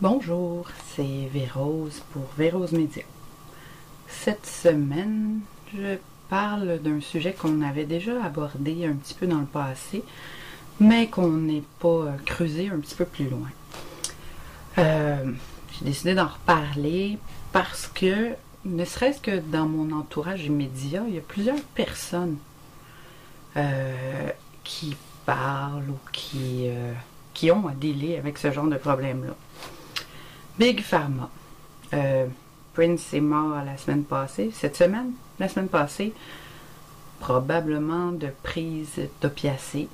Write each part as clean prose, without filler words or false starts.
Bonjour, c'est Vérose pour Vérose Média. Cette semaine, je parle d'un sujet qu'on avait déjà abordé un petit peu dans le passé, mais qu'on n'est pas creusé un petit peu plus loin. J'ai décidé d'en reparler parce que, ne serait-ce que dans mon entourage immédiat, il y a plusieurs personnes qui parlent ou qui ont à dealer avec ce genre de problème-là. Big Pharma. Prince est mort la semaine passée. Cette semaine, la semaine passée, probablement de prise d'opiacés.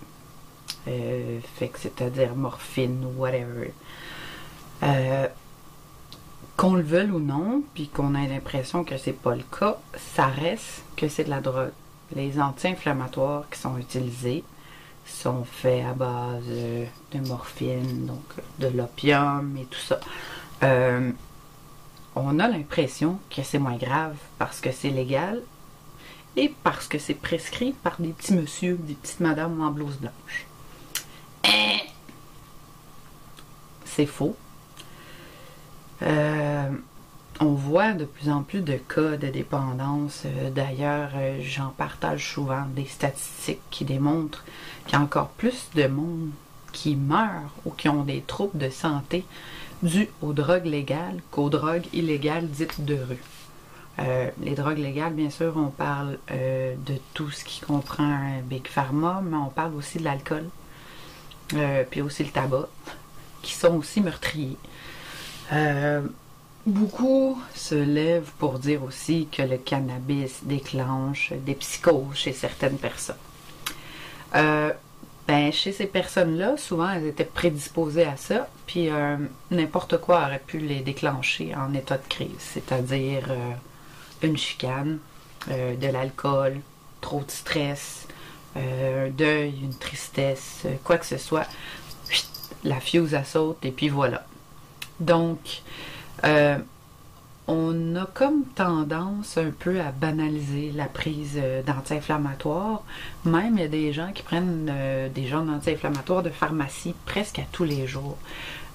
Fait que c'est-à-dire morphine ou whatever. Qu'on le veuille ou non, puis qu'on ait l'impression que c'est pas le cas, ça reste que c'est de la drogue. Les anti-inflammatoires qui sont utilisés sont faits à base de morphine, donc de l'opium et tout ça. On a l'impression que c'est moins grave parce que c'est légal et parce que c'est prescrit par des petits messieurs, des petites madames en blouse blanche. C'est faux. On voit de plus en plus de cas de dépendance. D'ailleurs, j'en partage souvent des statistiques qui démontrent qu'il y a encore plus de monde qui meurent ou qui ont des troubles de santé dus aux drogues légales qu'aux drogues illégales dites de rue. Les drogues légales, bien sûr, on parle de tout ce qui comprend Big Pharma, mais on parle aussi de l'alcool, puis aussi le tabac, qui sont aussi meurtriers. Beaucoup se lèvent pour dire aussi que le cannabis déclenche des psychoses chez certaines personnes. Chez ces personnes-là, souvent, elles étaient prédisposées à ça, puis n'importe quoi aurait pu les déclencher en état de crise, c'est-à-dire une chicane, de l'alcool, trop de stress, un deuil, une tristesse, quoi que ce soit, la fuse elle saute et puis voilà. Donc, on a comme tendance un peu à banaliser la prise d'anti-inflammatoires. Même, il y a des gens qui prennent des genres d'anti-inflammatoires de pharmacie presque à tous les jours.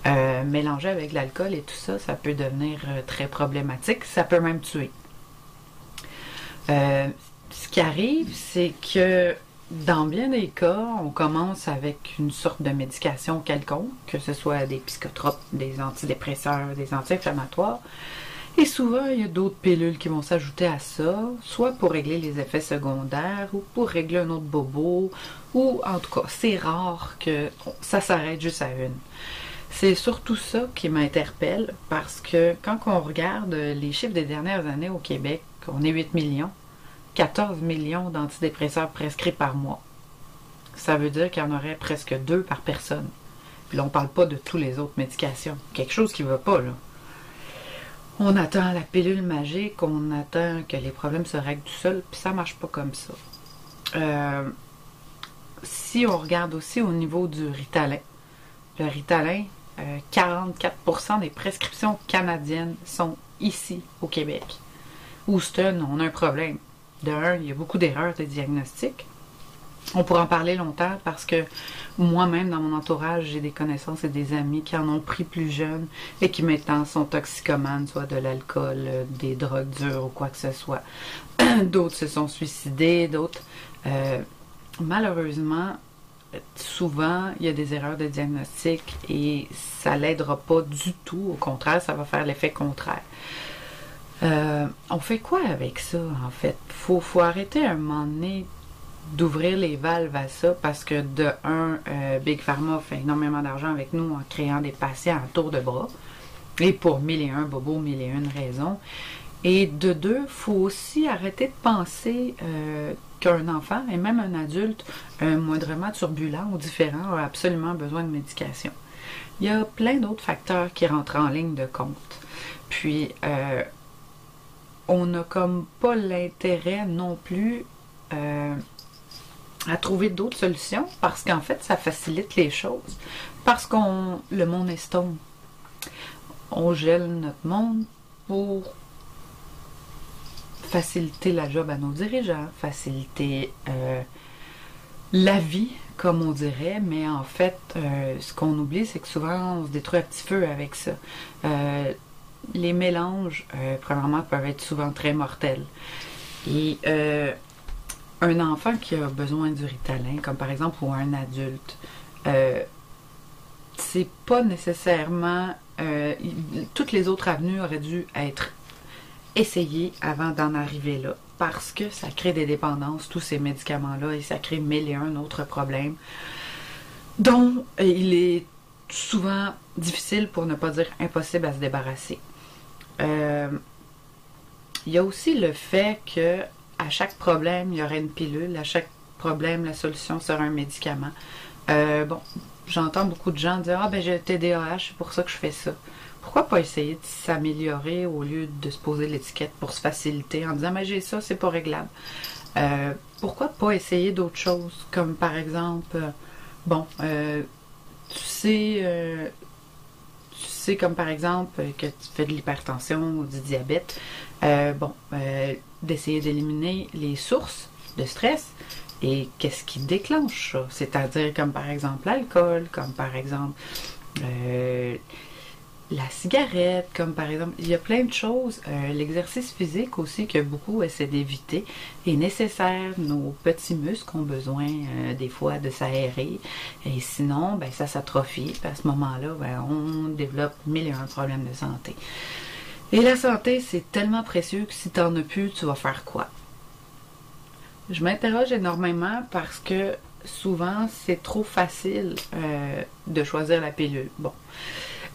Mélangé avec l'alcool et tout ça, ça peut devenir très problématique. Ça peut même tuer. Ce qui arrive, c'est que dans bien des cas, on commence avec une sorte de médication quelconque, que ce soit des psychotropes, des antidépresseurs, des anti-inflammatoires. Et souvent, il y a d'autres pilules qui vont s'ajouter à ça, soit pour régler les effets secondaires, ou pour régler un autre bobo, ou en tout cas, c'est rare que ça s'arrête juste à une. C'est surtout ça qui m'interpelle, parce que quand on regarde les chiffres des dernières années au Québec, on est 8 millions, 14 millions d'antidépresseurs prescrits par mois. Ça veut dire qu'il y en aurait presque 2 par personne. Puis là, on ne parle pas de toutes les autres médications. Quelque chose qui ne va pas, là. On attend la pilule magique, on attend que les problèmes se règlent tout seul, puis ça marche pas comme ça. Si on regarde aussi au niveau du Ritalin, le Ritalin, 44% des prescriptions canadiennes sont ici, au Québec. Houston, on a un problème. De un, il y a beaucoup d'erreurs de diagnostic. On pourra en parler longtemps parce que moi-même, dans mon entourage, j'ai des connaissances et des amis qui en ont pris plus jeunes et qui maintenant sont toxicomanes, soit de l'alcool, des drogues dures ou quoi que ce soit. D'autres se sont suicidés, d'autres... malheureusement, souvent, il y a des erreurs de diagnostic et ça l'aidera pas du tout. Au contraire, ça va faire l'effet contraire. On fait quoi avec ça, en fait? Faut arrêter à un moment donné d'ouvrir les valves à ça parce que de un, Big Pharma fait énormément d'argent avec nous en créant des patients à tour de bras et pour 1001 bobos, 1001 raisons. Et de deux, faut aussi arrêter de penser qu'un enfant et même un adulte moindrement turbulent ou différent a absolument besoin de médication. Il y a plein d'autres facteurs qui rentrent en ligne de compte. Puis, on n'a comme pas l'intérêt non plus à trouver d'autres solutions parce qu'en fait, ça facilite les choses. Parce qu'on le monde est stone. On gèle notre monde pour faciliter la job à nos dirigeants, faciliter la vie comme on dirait, mais en fait, ce qu'on oublie, c'est que souvent, on se détruit à petit feu avec ça. Les mélanges, premièrement, peuvent être souvent très mortels. Et un enfant qui a besoin du Ritalin, comme par exemple, ou un adulte, c'est pas nécessairement... toutes les autres avenues auraient dû être essayées avant d'en arriver là, parce que ça crée des dépendances, tous ces médicaments-là, et ça crée mille et un autres problèmes, dont il est souvent difficile, pour ne pas dire impossible, à se débarrasser. Il y a aussi le fait que à chaque problème, il y aurait une pilule, à chaque problème, la solution serait un médicament. Bon, j'entends beaucoup de gens dire « Ah, ben j'ai le TDAH, c'est pour ça que je fais ça. » Pourquoi pas essayer de s'améliorer au lieu de se poser l'étiquette pour se faciliter en disant « Mais j'ai ça, c'est pas réglable. » Pourquoi pas essayer d'autres choses, comme par exemple, tu sais comme par exemple que tu fais de l'hypertension ou du diabète, d'essayer d'éliminer les sources de stress. Et qu'est-ce qui déclenche ça? C'est-à-dire comme par exemple l'alcool, comme par exemple la cigarette, comme par exemple, il y a plein de choses. L'exercice physique aussi, que beaucoup essaient d'éviter, est nécessaire. Nos petits muscles ont besoin des fois de s'aérer. Et sinon, ben, ça s'atrophie. À ce moment-là, ben, on développe mille et un problèmes de santé. Et la santé, c'est tellement précieux que si tu n'en as plus, tu vas faire quoi? Je m'interroge énormément parce que souvent, c'est trop facile de choisir la pilule. Bon,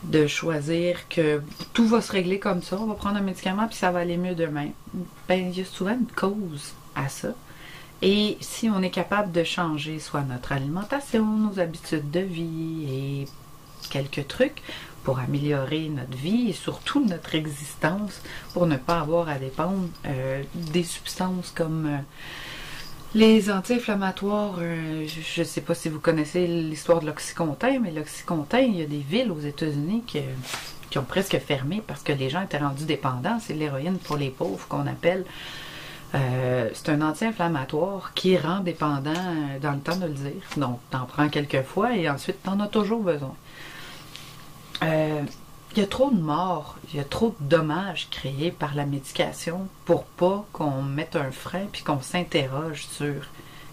de choisir que tout va se régler comme ça, on va prendre un médicament puis ça va aller mieux demain. Ben, il y a souvent une cause à ça. Et si on est capable de changer soit notre alimentation, nos habitudes de vie et quelques trucs pour améliorer notre vie et surtout notre existence, pour ne pas avoir à dépendre des substances comme les anti-inflammatoires. Je ne sais pas si vous connaissez l'histoire de l'Oxycontin, mais l'Oxycontin, il y a des villes aux États-Unis qui ont presque fermé parce que les gens étaient rendus dépendants. C'est l'héroïne pour les pauvres qu'on appelle. C'est un anti-inflammatoire qui rend dépendant dans le temps de le dire. Donc, t'en prends quelques fois et ensuite, t'en as toujours besoin. Il y a trop de morts, il y a trop de dommages créés par la médication pour pas qu'on mette un frein puis qu'on s'interroge sur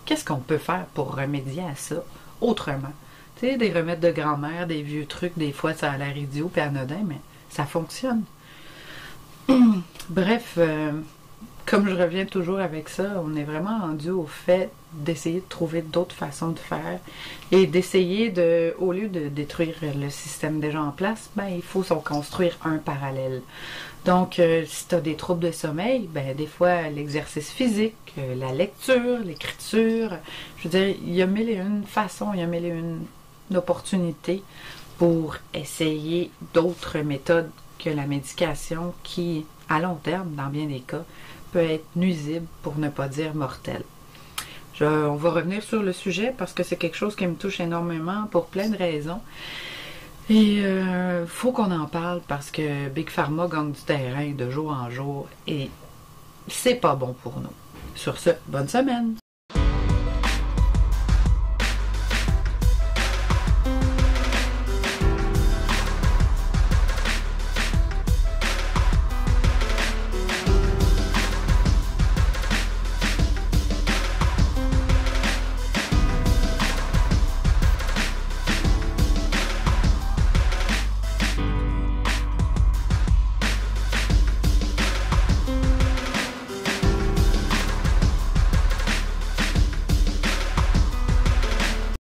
qu'est-ce qu'on peut faire pour remédier à ça autrement. Tu sais, des remèdes de grand-mère, des vieux trucs, des fois ça a l'air idiot puis anodin, mais ça fonctionne. Bref, comme je reviens toujours avec ça, on est vraiment rendu au fait d'essayer de trouver d'autres façons de faire et d'essayer de, au lieu de détruire le système déjà en place, ben il faut s'en construire un parallèle. Donc, si tu as des troubles de sommeil, ben des fois l'exercice physique, la lecture, l'écriture, je veux dire, il y a mille et une façons, il y a mille et une opportunités pour essayer d'autres méthodes que la médication qui, à long terme, dans bien des cas, peut être nuisible pour ne pas dire mortel. On va revenir sur le sujet parce que c'est quelque chose qui me touche énormément pour plein de raisons. Et faut qu'on en parle parce que Big Pharma gagne du terrain de jour en jour et c'est pas bon pour nous. Sur ce, bonne semaine!